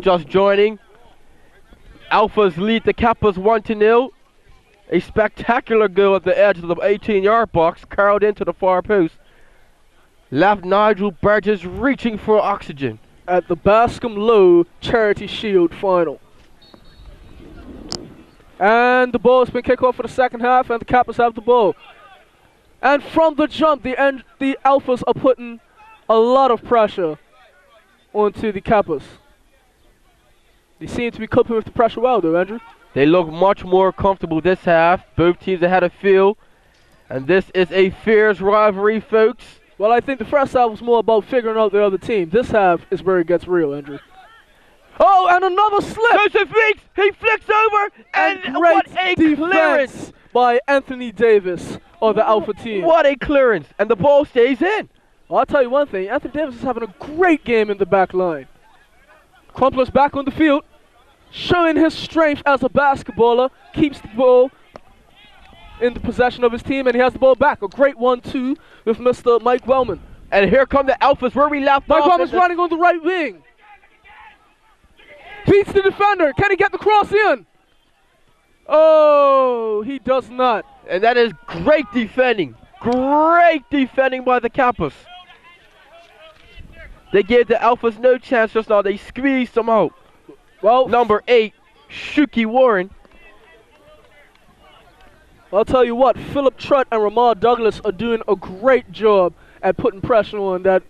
just joining, Alphas lead the Kappas 1-0. A spectacular goal at the edge of the 18-yard box, curled into the far post. Left Nigel Burgess reaching for oxygen. At the Bascome Lowe Charity Shield final. And the ball has been kicked off for the second half, and the Kappas have the ball. And from the jump, the Alphas are putting a lot of pressure onto the Kappas. They seem to be coping with the pressure well, though, Andrew. They look much more comfortable this half. Both teams have had a feel. And this is a fierce rivalry, folks. Well, I think the first half was more about figuring out the other team. This half is where it gets real, Andrew. Oh, and another slip! Joseph Weeks, he flicks over, and what a clearance by Anthony Davis of the Alpha team. What a clearance, and the ball stays in. Well, I'll tell you one thing, Anthony Davis is having a great game in the back line. Crumpler's back on the field, showing his strength as a basketballer, keeps the ball in the possession of his team, and he has the ball back. A great 1-2 with Mr. Mike Wellman. And here come the Alphas where we left off. Mike Wellman's running on the right wing. Beats the defender. Can he get the cross in? Oh, he does not. And that is great defending. Great defending by the Kappas. They gave the Alphas no chance just now. They squeezed them out. Well, number 8, Shuki Warren. I'll tell you what, Philip Trutt and Ramar Douglas are doing a great job at putting pressure on that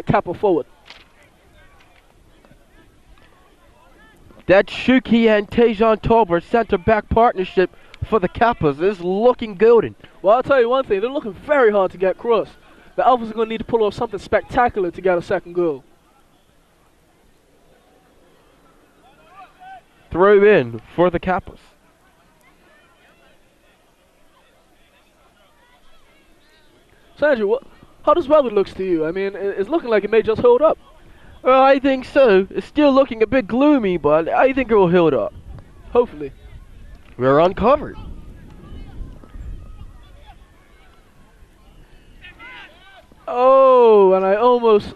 Kappa forward. That Shuki and Tejan Tolbert center-back partnership for the Kappas is looking golden. Well, I'll tell you one thing, they're looking very hard to get cross. The Alphas are going to need to pull off something spectacular to get a second goal. Throw in for the Kappas. So Andrew, how does weather look to you? I mean, it's looking like it may just hold up. Well, I think so. It's still looking a bit gloomy, but I think it will hold up. Hopefully. We're uncovered. Oh, and I almost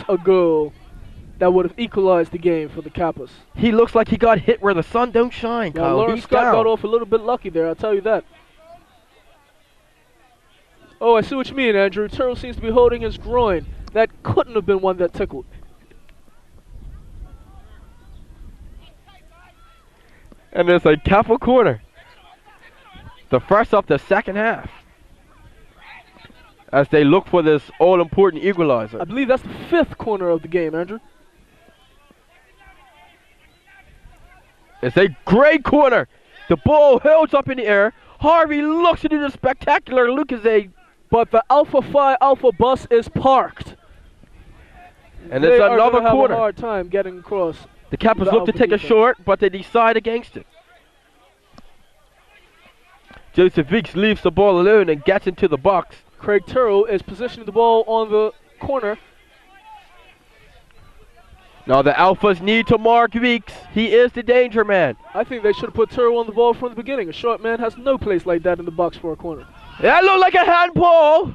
a goal that would have equalized the game for the Kappas. He looks like he got hit where the sun don't shine, Well, Kyle. Lawrence Scott got off a little bit lucky there, I'll tell you that. Oh, I see what you mean, Andrew. Turtle seems to be holding his groin. That couldn't have been one that tickled. And there's a Kappa corner. The first of the second half. As they look for this all-important equalizer. I believe that's the 5th corner of the game, Andrew. It's a great corner. The ball held up in the air. Harvey looks to do the spectacular Lucas, but the Alpha Phi Alpha bus is parked. And it's another corner. Have a hard time getting across. The Kappas look to take a short, but they decide against it. Joseph Weeks leaves the ball alone and gets into the box. Craig Turrell is positioning the ball on the corner. Now the Alphas need to mark Weeks. He is the danger man. I think they should have put Turrell on the ball from the beginning. A short man has no place like that in the box for a corner. That looked like a handball.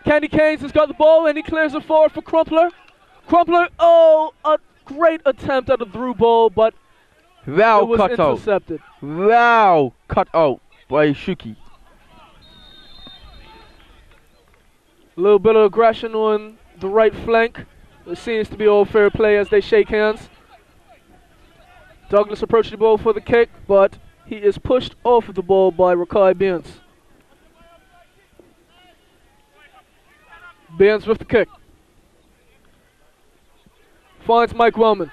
Candy Canes has got the ball and he clears it forward for Crumpler. Crumpler, oh, a great attempt at a through ball, but it was intercepted. Wow, cut out by Shuki. A little bit of aggression on the right flank. It seems to be all fair play as they shake hands. Douglas approaching the ball for the kick, but he is pushed off of the ball by Rakai Baines. Baines with the kick. Finds Mike Wellman.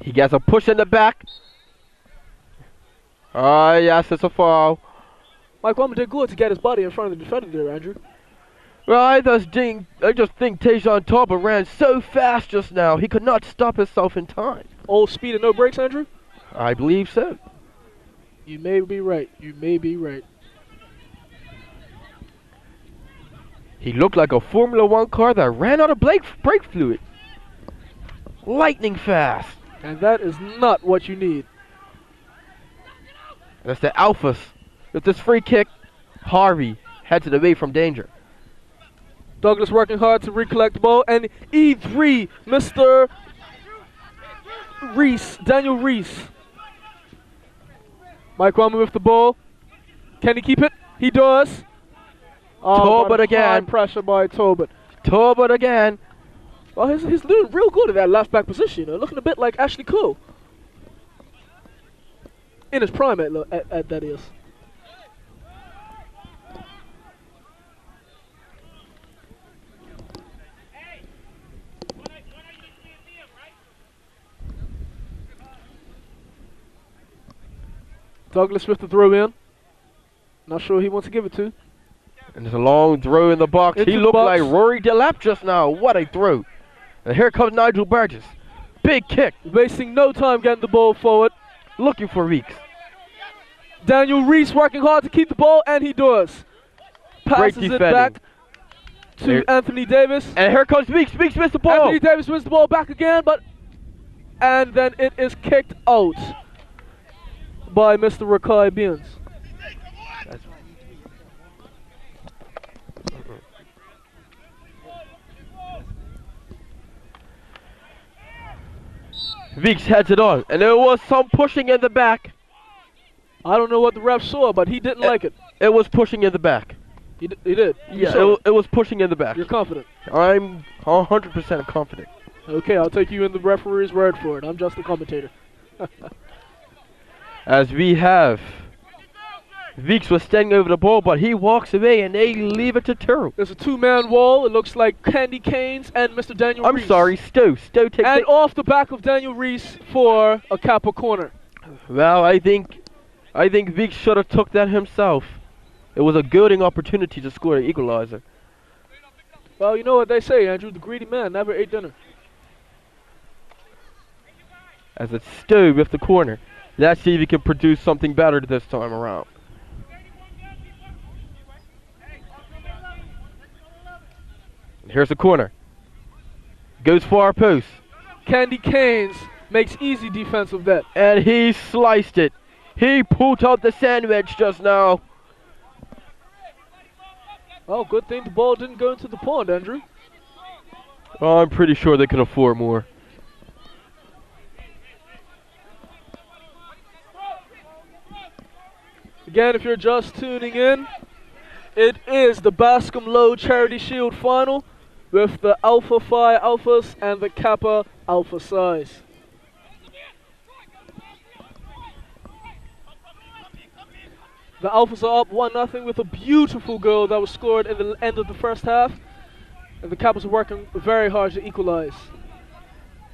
He gets a push in the back. Yes, it's a foul. Mike Wellman did good to get his body in front of the defender there, Andrew. Well, I just think Tejan Tolbert ran so fast just now, he could not stop himself in time. All speed and no brakes, Andrew? I believe so. You may be right. You may be right. He looked like a Formula 1 car that ran out of brake fluid. Lightning fast. And that is not what you need. That's the Alphas. With this free kick, Harvey heads it away from danger. Douglas working hard to recollect the ball, and E3, Mr. Daniel Reese. Mike Wellman with the ball. Can he keep it? He does. Tobin again. High pressure by Tobin. Tobin again. Well, he's doing real good at that left back position. Looking a bit like Ashley Cole. In his prime, at that is. Douglas with the throw in. Not sure he wants to give it to. And there's a long throw in the box. Into He the looked box. like Rory Delap just now. What a throw. And here comes Nigel Burgess. Big kick. Wasting no time getting the ball forward. Looking for Weeks. Daniel Reese working hard to keep the ball, and he does. Passes it defending. back to There- Anthony Davis. And here comes Weeks. Weeks missed the ball. Anthony Davis wins the ball back again, and then it is kicked out by Mr. Rakai Beans. Weeks heads it on. And there was some pushing in the back. I don't know what the ref saw, but he didn't like it. It was pushing in the back. He did. You Yeah, saw it was pushing in the back. You're confident. I'm 100% confident. Okay, I'll take you in the referee's word for it. I'm just a commentator. As we have Weeks was standing over the ball, but he walks away and they leave it to Turo. There's a two-man wall. It looks like Candy Canes and Mr. Daniel Reese. I'm sorry, Stowe. Stowe takes And it. off the back of Daniel Reese for a Kappa corner. Well, I think Weeks should have took that himself. It was a golden opportunity to score an equalizer. Well, you know what they say, Andrew. The greedy man never ate dinner. As it's Stowe with the corner. Let's see if he can produce something better this time around. And here's the corner. Goes for our post. Candy Canes makes easy defense of that. And he sliced it. He pulled out the sandwich just now. Oh, good thing the ball didn't go into the pond, Andrew. Well, I'm pretty sure they can afford more. Again, if you're just tuning in, it is the Bascome Lowe Charity Shield Final with the Alpha Phi Alphas and the Kappa Alpha Psis. The Alphas are up 1-0 with a beautiful goal that was scored at the end of the first half. And the Kappas are working very hard to equalize.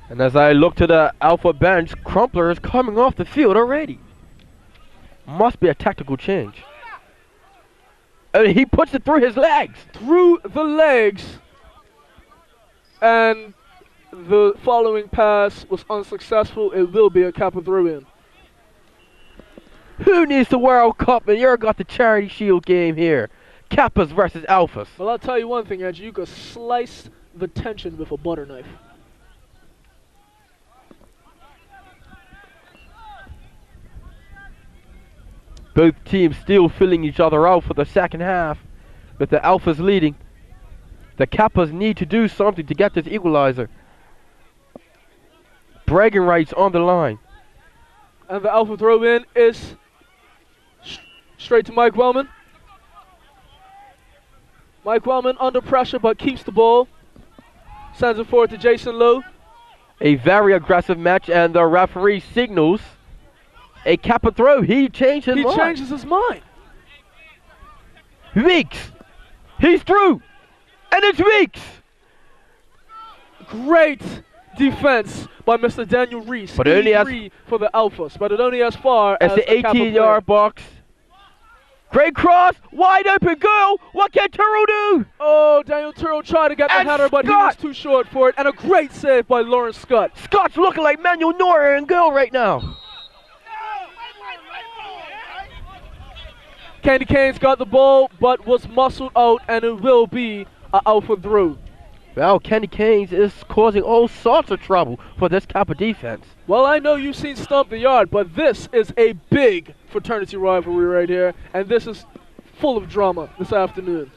And as I look to the Alpha bench, Crumpler is coming off the field already. Must be a tactical change. And he puts it through his legs. Through the legs. And the following pass was unsuccessful. It will be a Kappa throw-in. Who needs the World Cup? And you've got the Charity Shield game here. Kappas versus Alphas. Well, I'll tell you one thing, Andrew. You could slice the tension with a butter knife. Both teams still filling each other out for the second half, with the Alphas leading. The Kappas need to do something to get this equalizer. Bragging rights on the line. And the Alpha throw-in is straight to Mike Wellman. Mike Wellman under pressure but keeps the ball. Sends it forward to Jason Lowe. A very aggressive match, and the referee signals a Kappa throw. He changed his mind. He changes his mind. Weeks. He's through. And it's Weeks. Great defense by Mr. Daniel Reese. But only as for the Alphas, but it only as far as the 18-yard box. Great cross, wide open goal. What can Turo do? Oh, Daniel Turo tried to get the And header, but he was too short for it. And a great save by Lawrence Scott. Scott's looking like Manuel Neuer in goal right now. Candy Canes got the ball, but was muscled out, and it will be an Alpha through. Well, Candy Canes is causing all sorts of trouble for this Kappa defense. Well, I know you've seen Stomp the Yard, but this is a big fraternity rivalry right here, and this is full of drama this afternoon.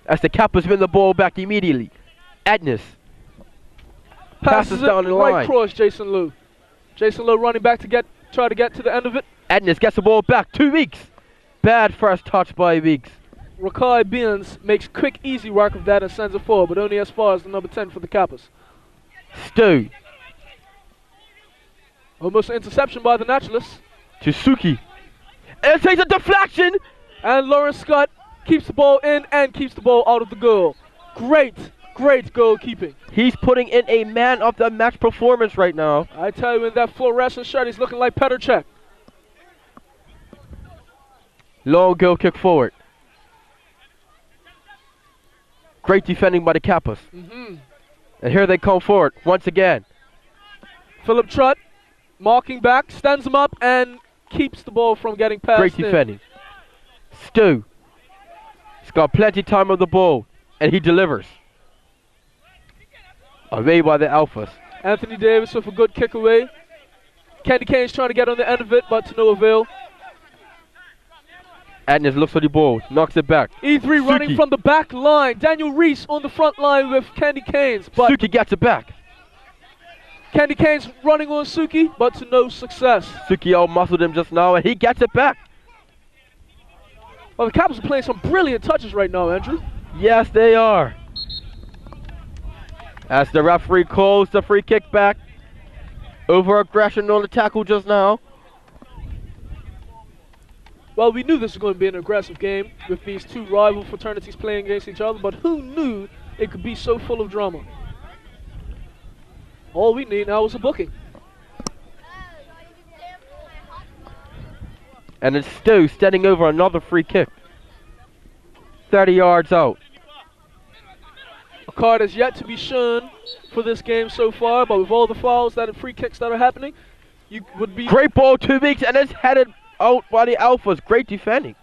As the Kappas win the ball back immediately. Adnis passes down the right line. across Jason Lowe. Jason Lowe running back to try to get to the end of it. Ednes gets the ball back. 2 Weeks. Bad first touch by Weeks. Rakai Beans makes quick, easy work of that and sends it forward, but only as far as the number 10 for the Kappas. Stu. Almost an interception by the Naturalists. To Suki. And it takes a deflection. And Lawrence Scott keeps the ball in and keeps the ball out of the goal. Great goalkeeping. He's putting in a man of the match performance right now. I tell you, in that fluorescent shirt, he's looking like Petr Cech. Long goal kick forward. Great defending by the Kappas. And here they come forward once again. Philip Trutt marking back, stands him up, and keeps the ball from getting past Great defending. Stu. He's got plenty of time on the ball, and he delivers. Away by the Alphas. Anthony Davis with a good kick away. Candy Kane's trying to get on the end of it, but to no avail. Adnes looks for the ball, knocks it back. E3 Suki. running from the back line. Daniel Reese on the front line with Candy Canes, but Suki gets it back. Candy Canes running on Suki, but to no success. Suki out-muscled him just now, and he gets it back. Well, the Kappas are playing some brilliant touches right now, Andrew. Yes, they are. As the referee calls the free kick back. Over aggression on the tackle just now. Well, we knew this was going to be an aggressive game with these two rival fraternities playing against each other, but who knew it could be so full of drama? All we need now is a booking. And it's Stu standing over another free kick. 30 yards out. A card is yet to be shown for this game so far, but with all the fouls and free kicks that are happening, you would be... Great ball, 2 Weeks, and it's headed out by the Alphas. Great defending.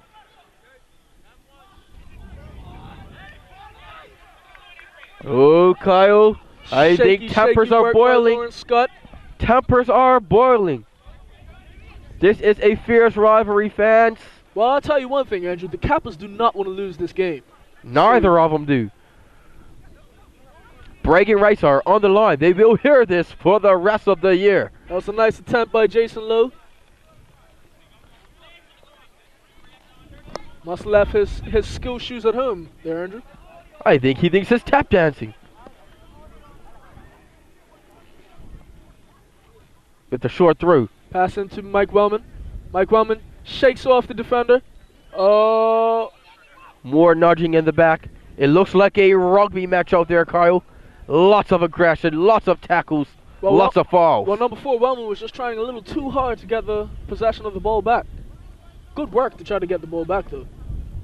Oh, Kyle. I think tempers are boiling. Scott. Tempers are boiling. This is a fierce rivalry, fans. Well, I'll tell you one thing, Andrew. The Kappas do not want to lose this game. Neither of them do. Bragging rights are on the line. They will hear this for the rest of the year. That was a nice attempt by Jason Lowe. Must have left his skill shoes at home there, Andrew. I think he thinks it's tap dancing. With the short through. Pass into Mike Wellman. Mike Wellman shakes off the defender. Oh. More nudging in the back. It looks like a rugby match out there, Kyle. Lots of aggression, lots of tackles, lots of fouls. Well, number 4, Wellman was just trying a little too hard to get the possession of the ball back. Good work to try to get the ball back, though.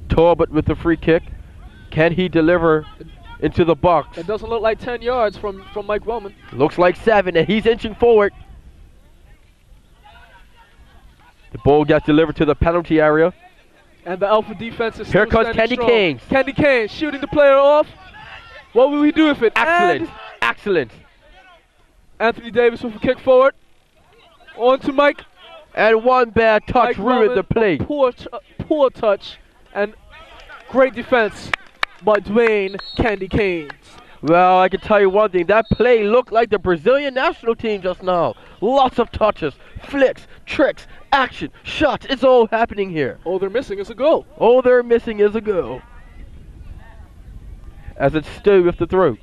Talbot with the free kick. Can he deliver into the box? It doesn't look like 10 yards from Mike Wellman. Looks like 7, and he's inching forward. The ball gets delivered to the penalty area. And the Alpha defense is Here still comes Candy strong. Canes. Candy Canes shooting the player off. What will we do with it? Excellent. Excellent. Anthony Davis with a kick forward. On to Mike. And one bad touch ruined the play. Poor touch and great defense by Dwayne Candy Canes. Well, I can tell you one thing. That play looked like the Brazilian national team just now. Lots of touches, flicks, tricks, action, shots. It's all happening here. All they're missing is a goal. All they're missing is a goal. As it's Stu with the throw.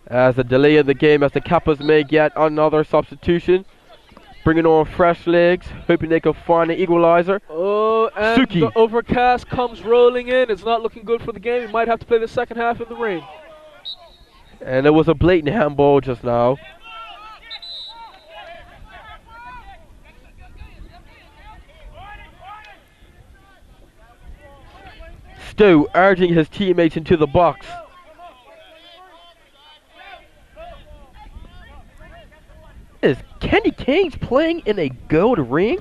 As a delay in the game, as the Kappas make yet another substitution. Bringing on fresh legs, hoping they can find an equalizer. Oh, and Suki. The overcast comes rolling in. It's not looking good for the game. He might have to play the second half in the rain. And it was a blatant handball just now. Stu urging his teammates into the box. Is Candy Canes playing in a gold ring?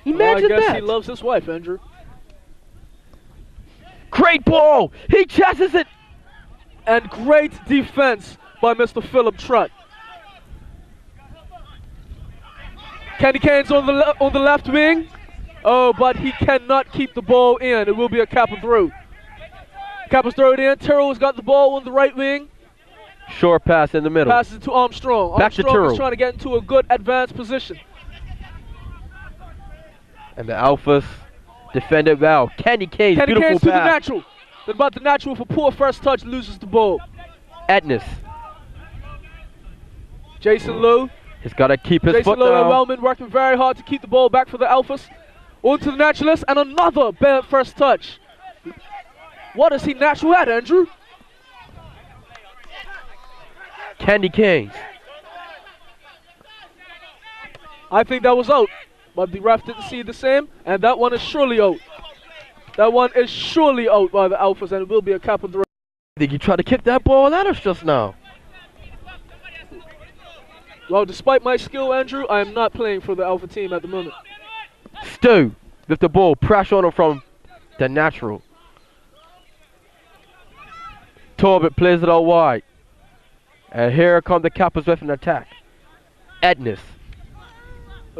Imagine I guess that. he loves his wife, Andrew. Great ball! He chases it! And great defense by Mr. Philip Trutt. Candy Canes on the left wing. Oh, but he cannot keep the ball in. It will be a Kappa through. Kappas throw it in. Terrell's got the ball on the right wing. Short pass in the middle. Passes it to Armstrong. Back to Armstrong Terrell. is trying to get into a good advanced position. And the Alphas defended well. Kenny Kane, Kenny beautiful Kane's to the pass. natural. Then about the natural for poor first touch, loses the ball. Edness. Jason Lowe. He's got to keep his Jason foot Lowe and down. Wellman working very hard to keep the ball back for the Alphas. On to the naturalist and another bad first touch. What is he natural at, Andrew? Candy Canes. I think that was out, but the ref didn't see the same, and that one is surely out. That one is surely out by the Alphas, and it will be a cap of the. I think he tried to kick that ball at us just now. Well, despite my skill, Andrew, I am not playing for the Alpha team at the moment. Stu with the ball, pressure on him from the natural. Torbett plays it out wide. And here come the Kappas with an attack. Edness.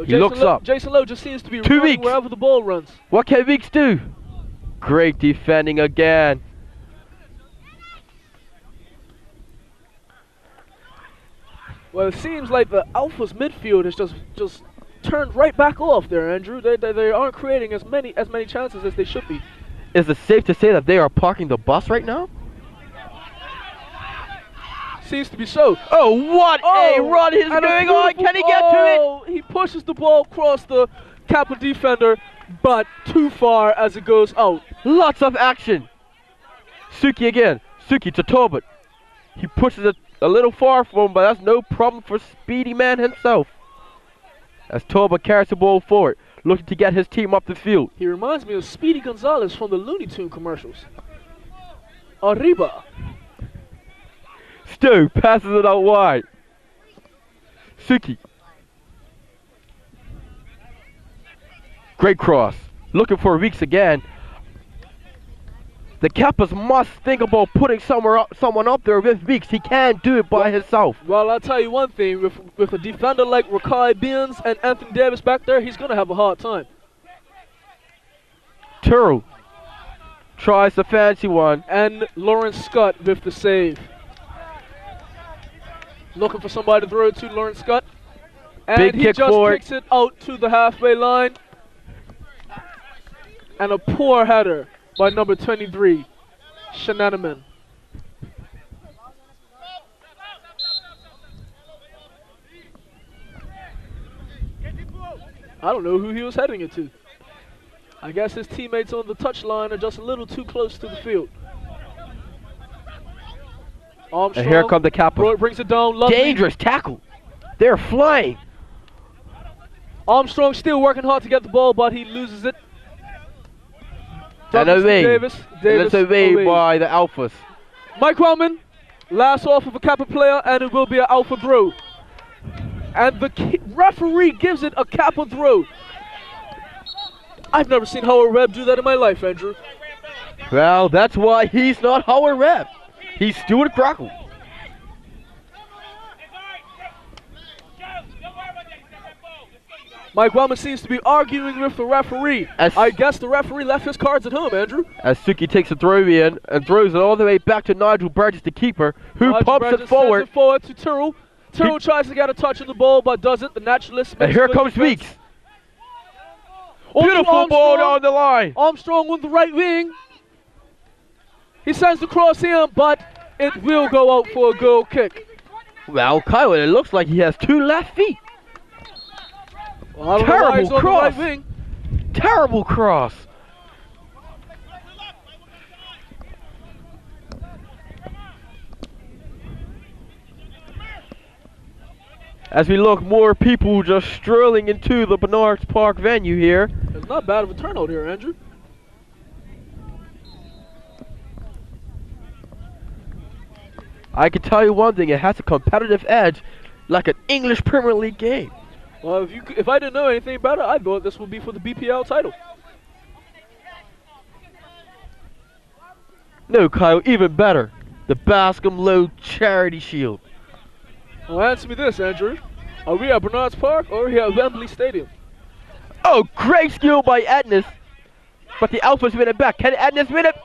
He looks up. Jason Lowe just seems to be 2 running weeks. wherever the ball runs. What can Weeks do? Great defending again. Well, it seems like the Alphas midfield has just turned right back off there, Andrew. They aren't creating as many chances as they should be. Is it safe to say that they are parking the bus right now? Seems to be so. Oh, what a run is going on. Can he get to it? He pushes the ball across the Kappa defender, but too far as it goes out. Lots of action. Suki again. Suki to Torbett. He pushes it a little far from him, but that's no problem for Speedy Man himself. As Torbett carries the ball forward, looking to get his team up the field. He reminds me of Speedy Gonzalez from the Looney Tune commercials. Arriba. Stu passes it out wide. Suki. Great cross. Looking for Weeks again. The Kappas must think about putting someone up there with Weeks. He can't do it by himself. Well, I'll tell you one thing. With a defender like Rakai Beans and Anthony Davis back there, he's going to have a hard time. Turl tries the fancy one. And Lawrence Scott with the save. Looking for somebody to throw it to Lawrence Scott. And Big he kick just forward. kicks it out to the halfway line. And a poor header by number 23, Shenaniman. I don't know who he was heading it to. I guess his teammates on the touchline are just a little too close to the field. Armstrong, And here come the Kappas. brings it down. Lovely. Dangerous tackle. They're flying. Armstrong still working hard to get the ball, but he loses it. And Doubles to away. Davis. And Davis it's away away. by the Alphas. Mike Wellman, last off of a Kappa player, and it will be an Alpha throw. And the referee gives it a Kappa throw. I've never seen Howard Webb do that in my life, Andrew. Well, that's why he's not Howard Rep. He's Stuart Crockle. Mike Wellman seems to be arguing with the referee. I guess the referee left his cards at home, Andrew. As Suki takes a throw in and throws it all the way back to Nigel Burgess, the keeper, who Nigel pumps Burgess it forward. sends it forward to Tyrrell. Tyrrell tries to get a touch on the ball, but doesn't. The naturalist. And here comes Weeks. Beautiful ball down the line. Armstrong on the right wing. He sends the cross in, but it will go out for a goal kick. Well, Kyle, it looks like he has two left feet. Well, I don't know why he's on the right wing. Terrible cross. As we look, more people just strolling into the Bernards Park venue here. It's not bad of a turnout here, Andrew. I can tell you one thing, it has a competitive edge like an English Premier League game. Well, if I didn't know anything about it, I thought this would be for the BPL title. No, Kyle, even better. The Bascome Lowe Charity Shield. Well, answer me this, Andrew. Are we at Bernards Park or are we at Wembley Stadium? Oh, great skill by Edness. But the Alphas win it back. Can Edness win it?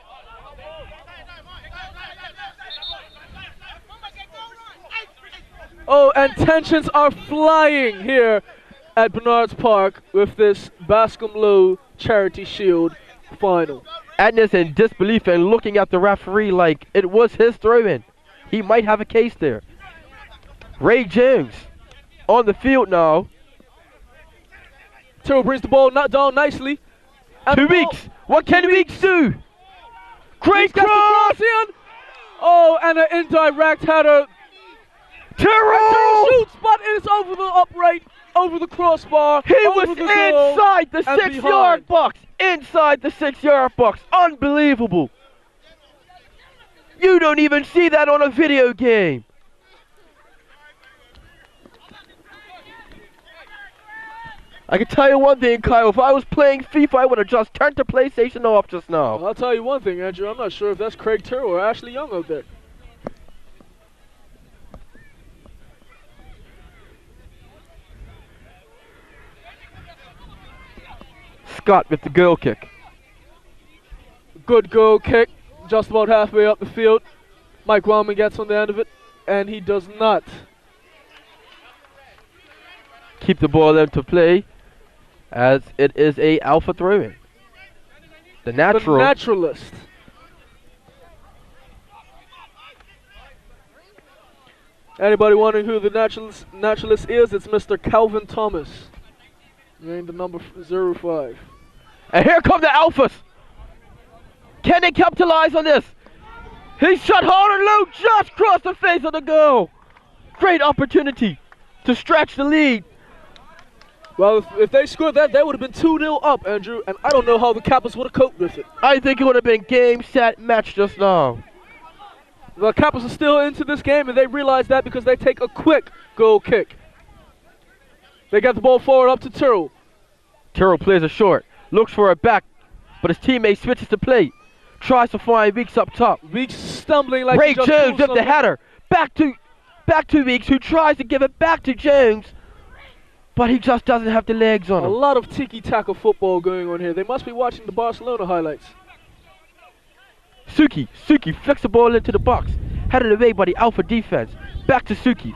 And tensions are flying here at Bernard's Park with this Bascome Lowe Charity Shield final. Agnes in disbelief and looking at the referee like it was his throw-in. He might have a case there. Ray Jones on the field now. Terrell brings the ball not down nicely. And 2 weeks. What can Weeks do? Great cross! In. Oh, and an indirect header. Terrell Shoots, but it's over the upright, over the crossbar. He was inside the 6-yard box. Inside the 6-yard box. Unbelievable. You don't even see that on a video game. I can tell you one thing, Kyle. If I was playing FIFA, I would have just turned the PlayStation off just now. Well, I'll tell you one thing, Andrew. I'm not sure if that's Craig Terrell or Ashley Young out there. Scott with the goal kick. Good goal kick, just about halfway up the field. Mike Wellman gets on the end of it, and he does not Keep the ball into play, as it is a alpha throw-in. The naturalist. Anybody wondering who the naturalist is? It's Mr. Calvin Thomas. Named the number 05. And here come the alphas. Can they capitalize on this? He shot harder, low, just crossed the face of the goal. Great opportunity to stretch the lead. Well, if they scored that, they would have been 2-0 up, Andrew, and I don't know how the Kappas would have coped with it. I think it would have been game, set, match just now. The Kappas are still into this game, and they realize that because they take a quick goal kick. They get the ball forward up to Terrell. Terrell plays it short, looks for a back, but his teammate switches to play. Tries to find Weeks up top. Weeks stumbling like Ray Jones with the header. Back to Weeks, who tries to give it back to Jones, but he just doesn't have the legs on him. A lot of tiki-taka football going on here. They must be watching the Barcelona highlights. Suki flicks the ball into the box. Headed away by the alpha defense. Back to Suki.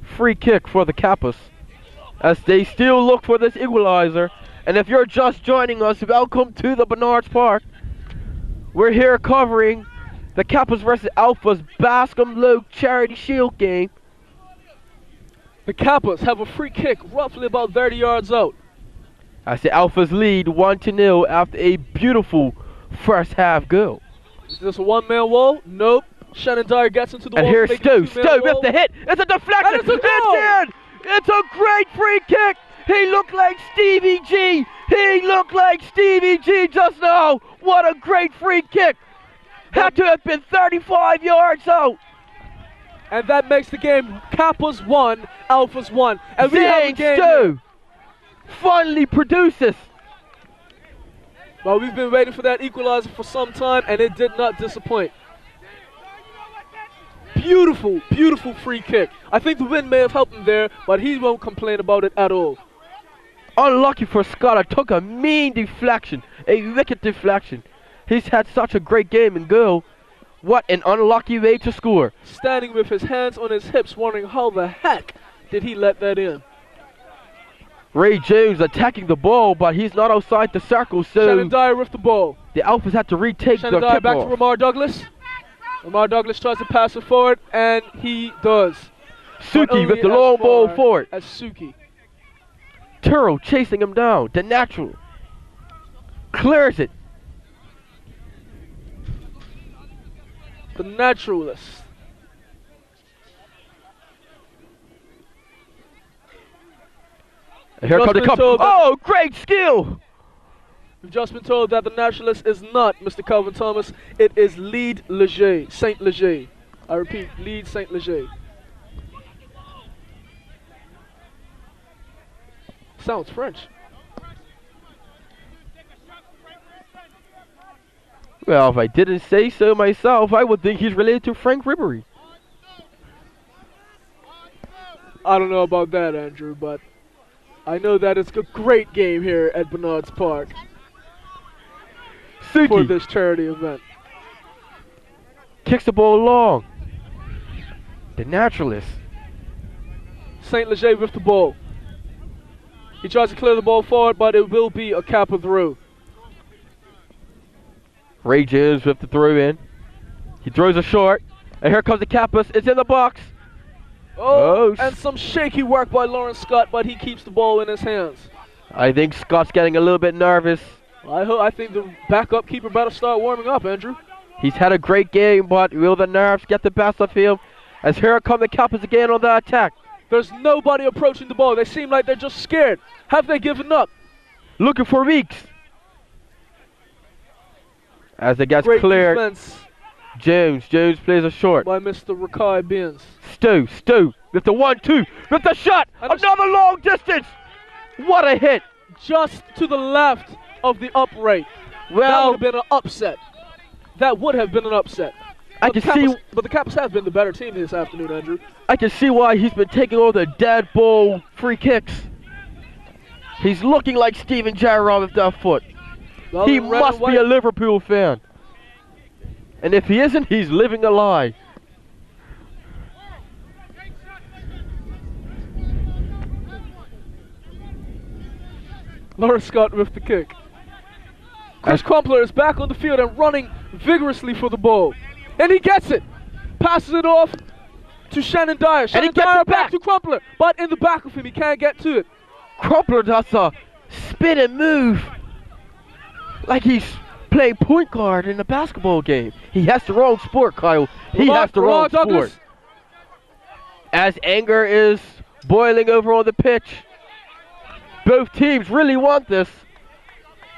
Free kick for the Kappas as they still look for this equalizer. And if you're just joining us, welcome to the Bernard's Park. We're here covering the Kappas versus Alphas Bascome Lowe Charity Shield game. The Kappas have a free kick roughly about 30 yards out. As the Alphas lead 1-0 after a beautiful first half goal. Is this a one-man wall? Nope. Shannon Dyer gets into the wall. And here's Stowe with the hit. It's a deflection. And it's in. It's a great free kick. He looked like Stevie G. Just now. What a great free kick. Had to have been 35 yards out. And that makes the game Kappas 1, Alphas 1. And we have a game Stowe finally produces. Well, we've been waiting for that equalizer for some time, and it did not disappoint. Beautiful, beautiful free kick. I think the wind may have helped him there, but he won't complain about it at all. Unlucky for Scott. I took a mean deflection, a wicked deflection. He's had such a great game in goal. What an unlucky way to score. Standing with his hands on his hips, wondering how the heck did he let that in. Ray Jones attacking the ball, but he's not outside the circle, so Shannon Dyer with the ball. The Alphas had to retake Shannon the Dyer tip back off. to Ramar Douglas. Ramar Douglas tries to pass it forward, and he does. Suki with the long ball forward. As Suki. Terrell chasing him down. The natural. Clears it. The naturalist. And here comes the cup. Oh, great skill. We've just been told that the naturalist is not Mr. Calvin Thomas. It is Lead Leger, Saint Leger. I repeat, Lead Saint Leger. Sounds French. Well, if I didn't say so myself, I would think he's related to Frank Ribery. I don't know about that, Andrew, but I know that it's a great game here at Bernard's Park. Suki for this charity event. kicks the ball long. The naturalist. St. Leger with the ball. He tries to clear the ball forward, but it will be a Kappa through. Ray Jones with the throw in. He throws a short. And here comes the Kappas. It's in the box. Oh, and some shaky work by Lawrence Scott, but he keeps the ball in his hands. I think Scott's getting a little bit nervous. I think the backup keeper better start warming up, Andrew. He's had a great game, but will the nerves get the best of him? As here come the Kappas again on the attack. There's nobody approaching the ball. They seem like they're just scared. Have they given up? Looking for Weeks. As it gets Great cleared. defense Jones plays a short. by Mr. Rakai Beans. Stu with the 1-2, with the shot, And another long distance. What a hit. Just to the left of the upright. That would Well, have been an upset. That would have been an upset. I But can the Kappas- see But the Kappas have been the better team this afternoon, Andrew. I can see why he's been taking all the dead ball free kicks. He's looking like Steven Gerrard with that foot. Well, He in red must and white- be a Liverpool fan. And if he isn't, he's living a lie. Lawrence Scott with the kick. Chris Crumpler is back on the field and running vigorously for the ball. And he gets it. Passes it off to Shannon Dyer. Shannon gets Dyer it back back. to Crumpler. But in the back of him, he can't get to it. Crumpler does a spin and move like he's playing point guard in a basketball game. He has the wrong sport, Kyle. He has the wrong Douglas. sport. As anger is boiling over on the pitch, both teams really want this.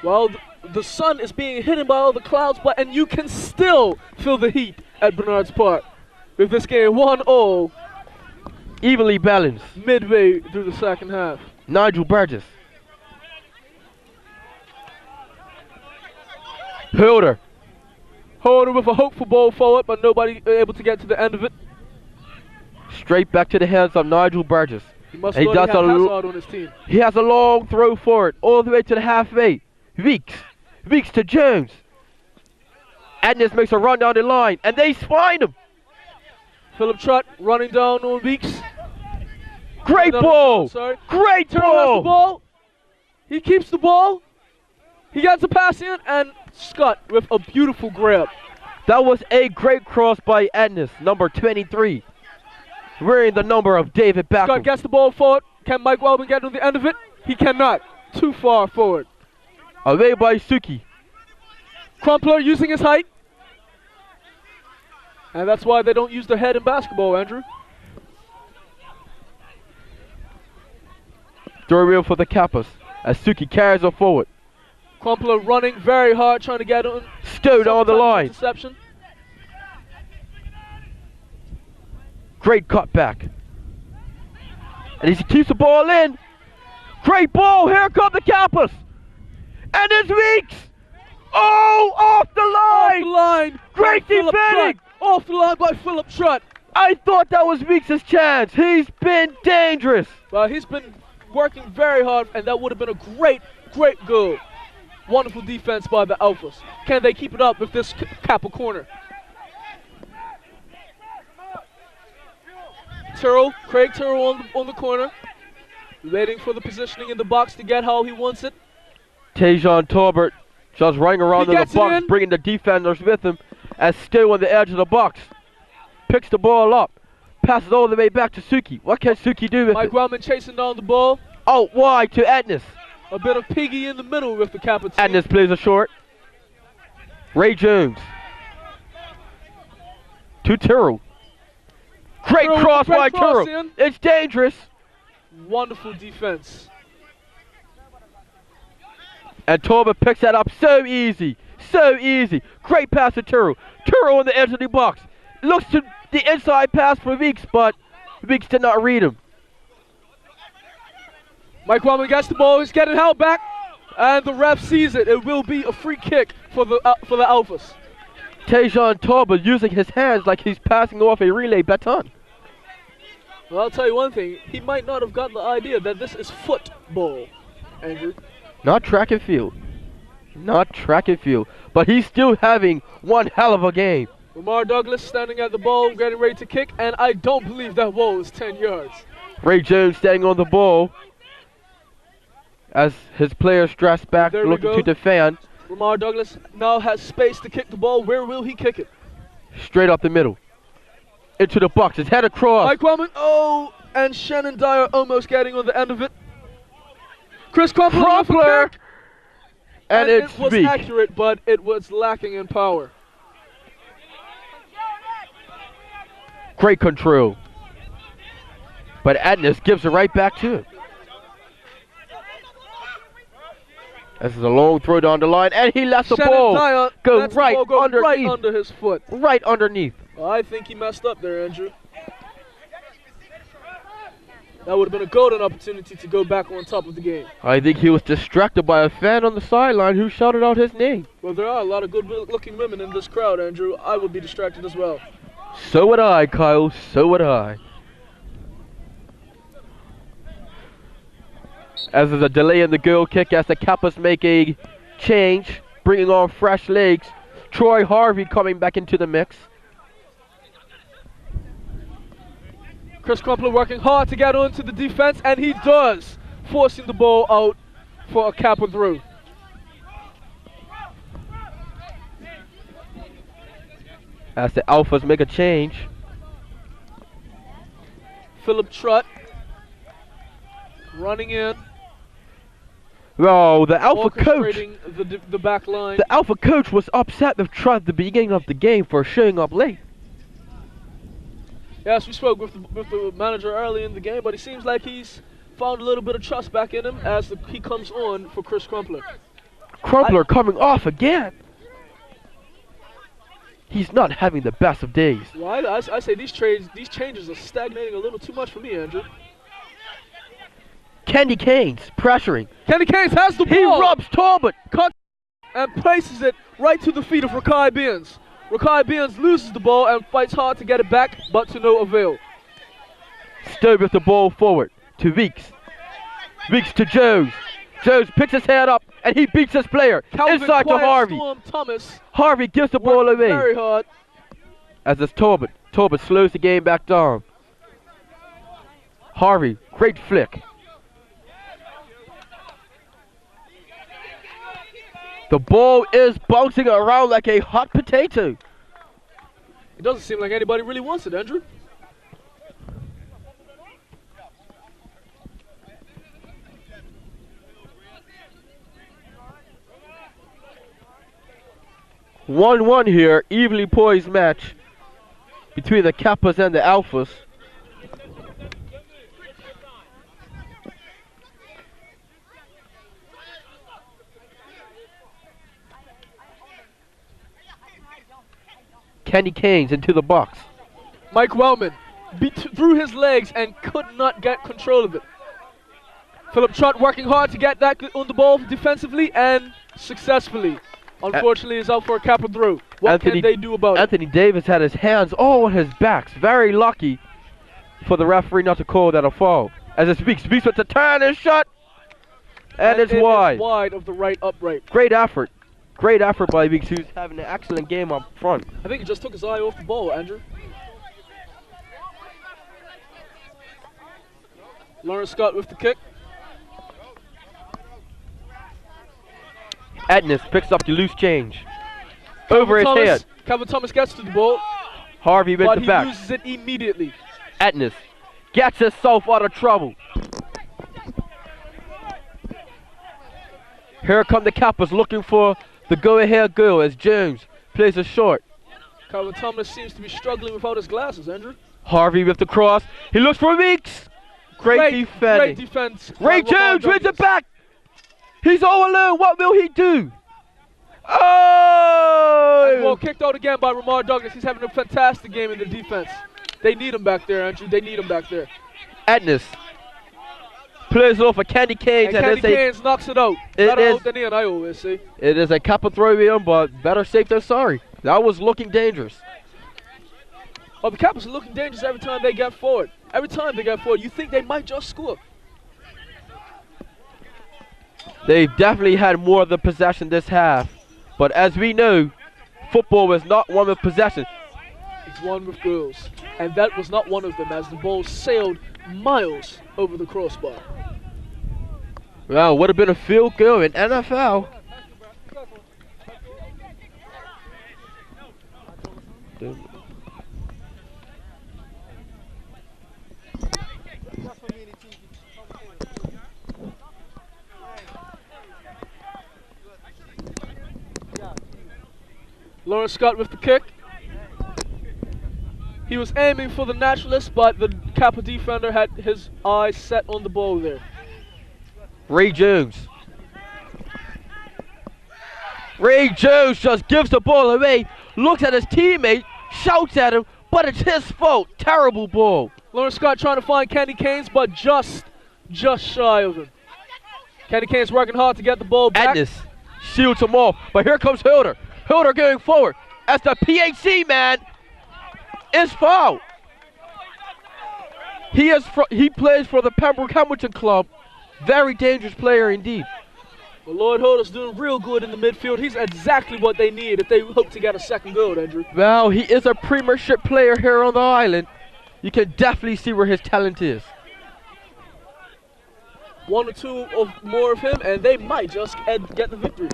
Well, the sun is being hidden by all the clouds, and you can still feel the heat at Bernard's Park. With this game 1-0 Evenly balanced. midway through the second half. Nigel Burgess. Hilder. Holder with a hopeful ball forward, but nobody able to get to the end of it. Straight back to the hands of Nigel Burgess. He must He have does had a Hazard on his team. He has a long throw forward, all the way to the halfway. Weeks to Jones. Adnes makes a run down the line, and they find him. Philip Trott running down on Weeks. Great No, ball. sorry. Great Turner has the ball. ball. He keeps the ball. He gets the pass in, and Scott with a beautiful grab. That was a great cross by Adnes, number 23. Wearing the number of David Scott Beckham. gets the ball forward. Can Mike Wellman get on the end of it? He cannot. Too far forward. Away by Suki. Crumpler using his height. And that's why they don't use their head in basketball, Andrew. Throw wheel for the Kappas as Suki carries her forward. Crumpler running very hard, trying to get on. Stowed on the line. Interception. Great cutback. And he keeps the ball in. Great ball. Here come the Kappas. And it's Weeks. Oh, off the Off line. the line. Great by Philip defending. Trott. Off the line by Philip Trott. I thought that was Weeks' chance. He's been dangerous. Well, he's been working very hard, and that would have been a great goal. Wonderful defense by the Alphas. Can they keep it up with this Kappa corner? Craig Turrell on the corner. Waiting for the positioning in the box to get how he wants it. Tajon Talbot just running around He in the gets it box, in. bringing the defenders with him, as still on the edge of the box. Picks the ball up, passes all the way back to Suki. What can Suki do with Mike it? Wellman chasing down the ball. Out wide to Adnes. A bit of piggy in the middle with the Kappa team. Adnes plays a short. Ray Jones. To Tyrrell. Great Tyrrell, cross great by cross Tyrrell. in. It's dangerous. Wonderful defense. And Talbot picks that up so easy. So easy. Great pass to Tyrrell. Tyrrell on the edge of the box. Looks to the inside pass for Weeks, but Weeks did not read him. Mike Wellman gets the ball. He's getting held back. And the ref sees it. It will be a free kick for the Alphas. Tajon Talbot using his hands like he's passing off a relay baton. Well, I'll tell you one thing. He might not have got the idea that this is football, Andrew. Not track and field. Not track and field, but he's still having one hell of a game. Lamar Douglas standing at the ball, getting ready to kick, and I don't believe that ball is 10 yards. Ray Jones standing on the ball as his players dress back, looking to defend. Lamar Douglas now has space to kick the ball. Where will he kick it? Straight up the middle. Into the box. His head across. Mike Wellman. Oh, and Shannon Dyer almost getting on the end of it. Chris Crumpler. And it was accurate, but it was lacking in power. Great control. But Adnes gives it right back to him. This is a long throw down the line, and he lets the ball go right under his foot. Right underneath. Well, I think he messed up there, Andrew. That would have been a golden opportunity to go back on top of the game. I think he was distracted by a fan on the sideline who shouted out his name. Well, there are a lot of good-looking women in this crowd, Andrew. I would be distracted as well. So would I, Kyle. So would I. As there's a delay in the goal kick as the Kappas make a change, bringing on fresh legs. Troy Harvey coming back into the mix. Chris Crumpler working hard to get onto the defense, and he does, forcing the ball out for a Kappa through. As the Alphas make a change. Philip Trutt running in. Oh, the Alpha coach. The back line. The Alpha coach was upset with Trutt at the beginning of the game for showing up late. Yes, we spoke with the manager early in the game, but it seems like he's found a little bit of trust back in him as he comes on for Chris Crumpler. Crumpler coming off again. He's not having the best of days. Well, I say these changes are stagnating a little too much for me, Andrew. Candy Canes pressuring. Candy Canes has the ball. He rubs Talbot. Cut and places it right to the feet of Rakai Beans. Rakai Beans loses the ball and fights hard to get it back, but to no avail. Stowe with the ball forward to Weeks. Weeks to Jones. Jones picks his head up and he beats his player. Calvin inside to Harvey. Thomas Harvey gives the ball away. Very hard. As it's Talbot. Talbot slows the game back down. Harvey, great flick. The ball is bouncing around like a hot potato. It doesn't seem like anybody really wants it, Andrew. (1-1) here, evenly poised match between the Kappas and the Alphas. Candy Canes into the box. Mike Wellman beat through his legs and could not get control of it. Philip Trutt working hard to get that on the ball defensively and successfully. Unfortunately, is out for a Kappa throw. What can they do about it? Anthony Davis had his hands all on his backs. Very lucky for the referee not to call that a foul. As it speaks with the turn and shot. And it's wide. It's wide of the right upright. Great effort. Great effort by Weeks, who's having an excellent game up front. I think he just took his eye off the ball, Andrew. Lawrence Scott with the kick. Adnes picks up the loose change. Over his head. Calvin Thomas gets to the ball. Harvey with the back. But he loses it immediately. Adnes gets himself out of trouble. Here come the Kappas looking for the go-ahead goal as Jones plays a short. Calvin Thomas seems to be struggling without his glasses, Andrew. Harvey with the cross. He looks for Weeks. Great defending. Great defense. Ray Jones wins it back. He's all alone. What will he do? Oh! And ball kicked out again by Ramar Douglas. He's having a fantastic game in the defense. They need him back there, Andrew. They need him back there. Adnes plays it off for Candy Canes. And Candy Canes knocks it out. Better out than in, I always say. It is a Kappa throw in, but better safe than sorry. That was looking dangerous. Oh, the Kappas are looking dangerous every time they get forward. Every time they get forward, you think they might just score. They've definitely had more of the possession this half. But as we know, football is not one with possession. It's one with girls. And that was not one of them as the ball sailed miles over the crossbar. Well, would have been a field goal in NFL. Lawrence Scott with the kick. He was aiming for the naturalist, but the Kappa defender had his eyes set on the ball there. Ray Jones. Ray Jones just gives the ball away, looks at his teammate, shouts at him, but it's his fault. Terrible ball. Lawrence Scott trying to find Kenny Canes, but just shy of him. Kenny Canes working hard to get the ball back. Adnis shields him off, but here comes Hilder. Hilder going forward as the PHC man is fouled. He plays for the Pembroke Hamilton Club. Very dangerous player indeed. Well, Lloyd Hilder's doing real good in the midfield. He's exactly what they need if they hope to get a second goal, Andrew. Well, he is a premiership player here on the island. You can definitely see where his talent is. One or two more of him, and they might just get the victory.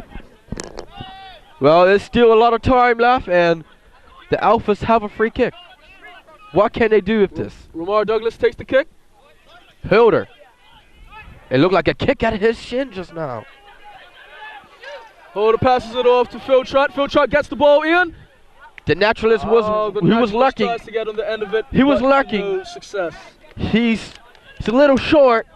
Well, there's still a lot of time left, and the Alphas have a free kick. What can they do with this? Ramar Douglas takes the kick. Hilder. It looked like a kick at his shin just now. Hilder passes it off to Phil Trott. Phil Trott gets the ball in. The naturalist was lucky. Tries to get on the end of it, he was lucky. No success. He's a little short.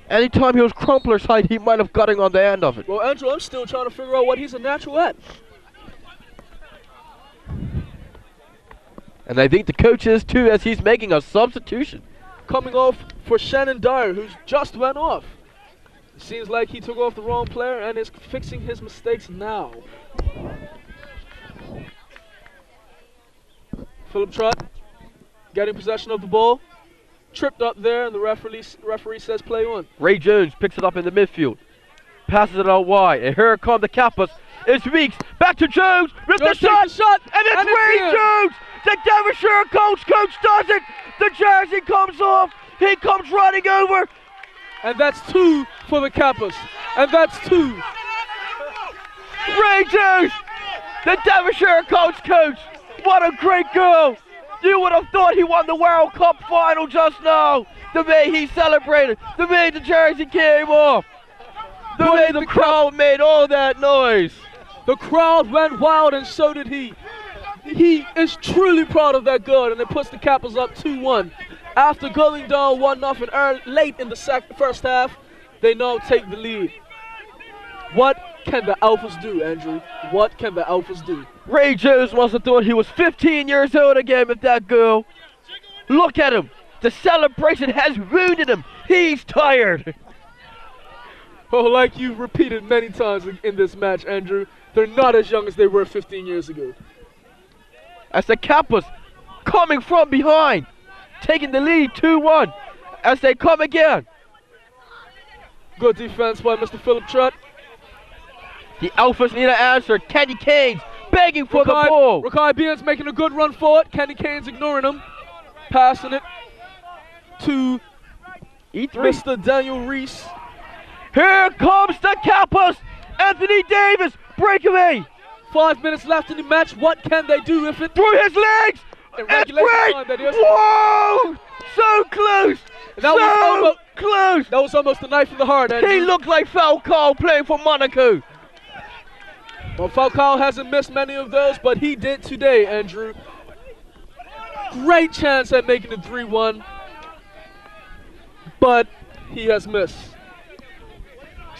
Anytime he was Crumpler's height, he might have gotten on the end of it. Well, Andrew, I'm still trying to figure out what he's a natural at. And I think the coach is too, as he's making a substitution. Coming off for Shannon Dyer, who's just went off. It seems like he took off the wrong player and is fixing his mistakes now. Philip Trott getting possession of the ball. Tripped up there, and the referee says play on. Ray Jones picks it up in the midfield. Passes it out wide, and here come the Kappas. It's Weeks, back to Jones with the shot, and it's Ray Jones! The Devonshire coach does it! The jersey comes off, he comes running over. And that's two for the Kappas. And that's two. Ray Jones, the Devonshire coach. What a great goal! You would have thought he won the World Cup final just now. The way he celebrated, the way the jersey came off, the way the crowd made all that noise. The crowd went wild, and so did he. He is truly proud of that goal, and it puts the Kappas up 2-1. After going down 1-0 late in the first half, they now take the lead. What can the Alphas do, Andrew? What can the Alphas do? Ray Jones must have thought he was 15 years old again with that goal. Look at him. The celebration has wounded him. He's tired. Oh, like you've repeated many times in this match, Andrew, they're not as young as they were 15 years ago. As the Kappas coming from behind, taking the lead 2-1 as they come again. Good defense by Mr. Philip Trott. The Alphas need an answer. Kenny Canes begging for the ball. Rakai Beans making a good run forward. Kenny Canes ignoring him. Passing it to E3. Mr. Daniel Reese. Here comes the Kappas. Anthony Davis, breakaway. 5 minutes left in the match. What can they do with it? Through his legs. It's great. Whoa! So close. Close. That was almost a knife in the heart, Andrew. He looked like Falcao playing for Monaco. Well, Falcao hasn't missed many of those, but he did today, Andrew. Great chance at making it 3-1, but he has missed.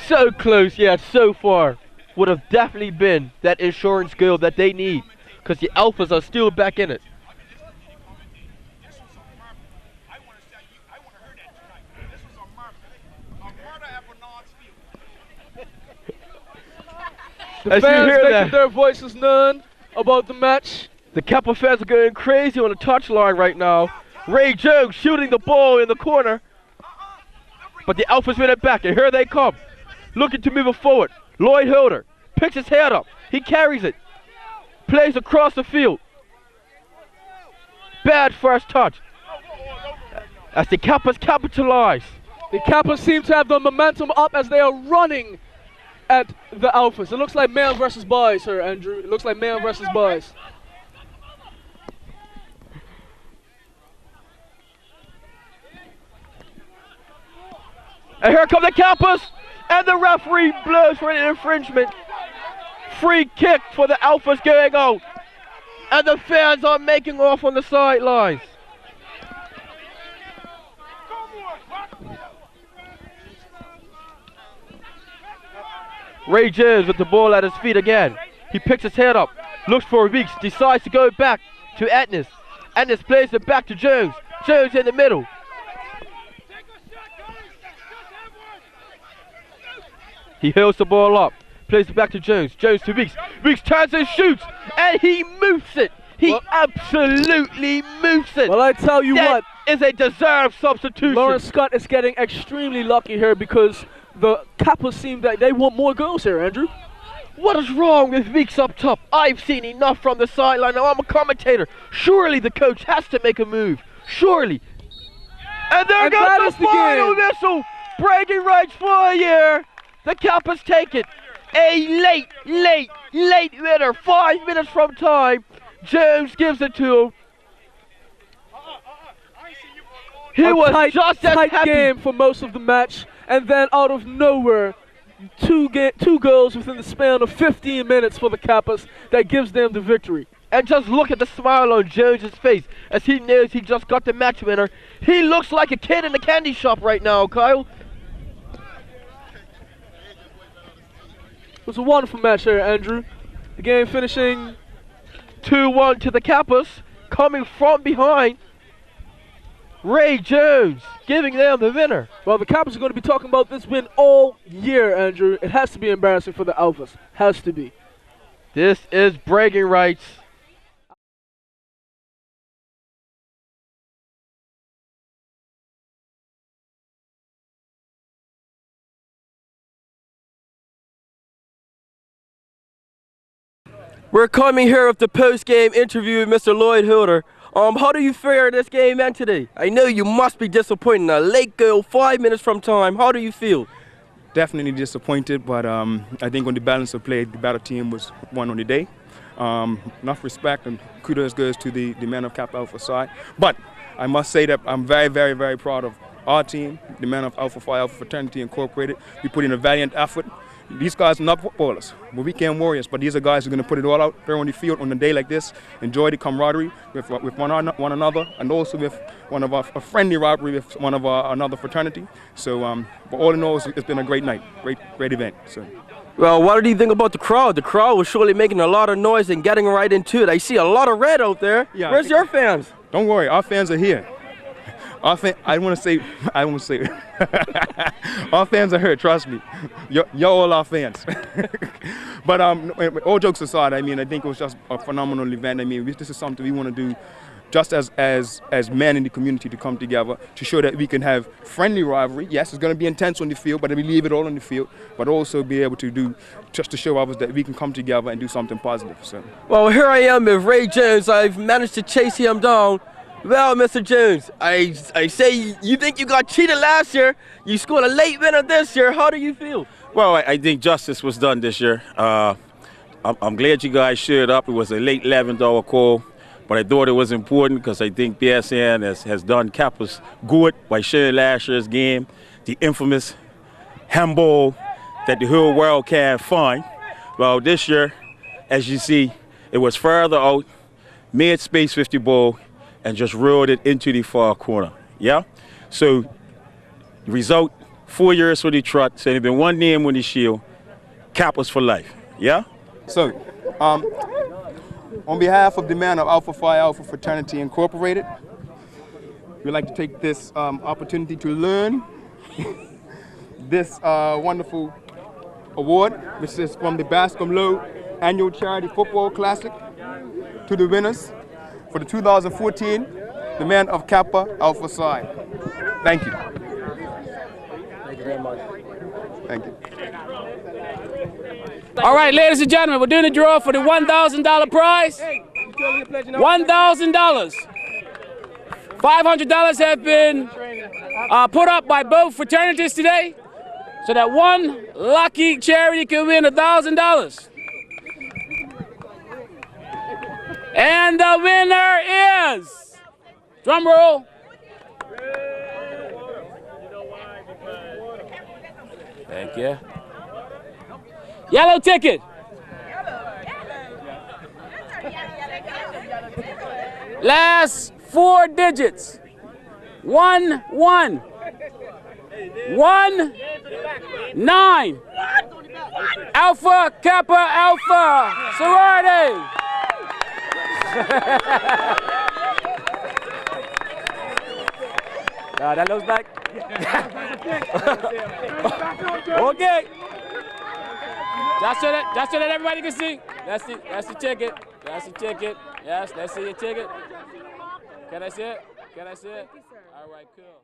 So close, yet so far. Would have definitely been that insurance goal that they need, because the Alphas are still back in it. The fans making their voices known about the match. The Kappa fans are going crazy on the touchline right now. Ray Jones shooting the ball in the corner. But the Alphas win it back, and here they come. looking to move it forward. Lloyd Hilder picks his head up. He carries it. Plays across the field. Bad first touch. As the Kappas capitalize. The Kappas seem to have the momentum up as they are running at the Alphas. It looks like male versus boys here, Andrew. It looks like male versus boys. And here come the Kappas, and the referee blows for an infringement. Free kick for the Alphas going out. And the fans are making off on the sidelines. Ray Jones with the ball at his feet again. He picks his head up, looks for Weeks, decides to go back to Etnis. Etnis plays it back to Jones. Jones in the middle. He hurls the ball up, plays it back to Jones. Jones to Weeks. Weeks turns and shoots, and he moves it. He absolutely moves it. Well, I tell you what, is a deserved substitution. Lawrence Scott is getting extremely lucky here because the Kappas seem that they want more goals here, Andrew. What is wrong with Weeks up top? I've seen enough from the sideline. Now I'm a commentator. Surely the coach has to make a move. Surely. And there goes the final whistle. Bragging rights for a year. The Kappas take it. A late winner. 5 minutes from time. Jones gives it to him. He was just as tight happy. Game for most of the match, and then out of nowhere, two goals within the span of 15 minutes for the Kappas that gives them the victory. And just look at the smile on Jones's face as he knows he just got the match winner. He looks like a kid in a candy shop right now, Kyle. It was a wonderful match here, Andrew. The game finishing 2-1 to the Kappas, coming from behind. Ray Jones giving them the winner. Well, the Kappas are going to be talking about this win all year, Andrew. It has to be embarrassing for the Alphas. Has to be. This is bragging rights. We're coming here with the post-game interview with Mr. Lloyd Hilder. How do you fare this game end today? I know you must be disappointed. A late goal, 5 minutes from time. How do you feel? Definitely disappointed, but I think on the balance of play, the better team was won on the day. Enough respect and kudos goes to the men of Kappa Alpha side. But I must say that I'm very, very, very proud of our team, the men of Alpha Phi Alpha Fraternity Incorporated. We put in a valiant effort. These guys are not footballers, we're weekend warriors, but these are guys who are going to put it all out there on the field on a day like this, enjoy the camaraderie with one another, and also with a friendly rivalry with one of another fraternity. So, but all in all, it's been a great night, great event. So. Well, what do you think about the crowd? The crowd was surely making a lot of noise and getting right into it. I see a lot of red out there. Yeah, where's your fans? Don't worry, our fans are here. I want to say, our fans are here, trust me. You're all our fans. But all jokes aside, I mean, I think it was just a phenomenal event. I mean, this is something we want to do just as men in the community to come together to show that we can have friendly rivalry. Yes, it's going to be intense on the field, but we leave it all on the field, but also be able to do, just to show others that we can come together and do something positive. So. Well, here I am with Ray Jones. I've managed to chase him down. Well, Mr. Jones, I say you think you got cheated last year. You scored a late winner this year. How do you feel? Well, I think justice was done this year. I'm glad you guys showed up. It was a late 11th-hour call, but I thought it was important because I think BSN has done Kappas good by showing last year's game, the infamous handball that the whole world can't find. Well, this year, as you see, it was further out, made space 50 ball, and just rolled it into the far corner, yeah? So, the result, 4 years for the trot, so there's been one name on the shield, Kappas for life, yeah? So, on behalf of the men of Alpha Phi Alpha Fraternity Incorporated, we'd like to take this opportunity to learn this wonderful award, which is from the Bascome Lowe Annual Charity Football Classic, to the winners. For the 2014, the men of Kappa Alpha Psi. Thank you. Thank you very much. Thank you. All right, ladies and gentlemen, we're doing a draw for the $1,000 prize. $1,000. $500 have been put up by both fraternities today, so that one lucky charity can win $1,000. And the winner is, drum roll, thank you, yellow ticket. Last 4 digits. 1 1 1 9. Alpha Kappa Alpha sorority. That looks back. Okay. Just so that everybody can see. That's the ticket. That's the ticket. Yes, let's see your ticket. Can I see it? Can I see it? All right, cool.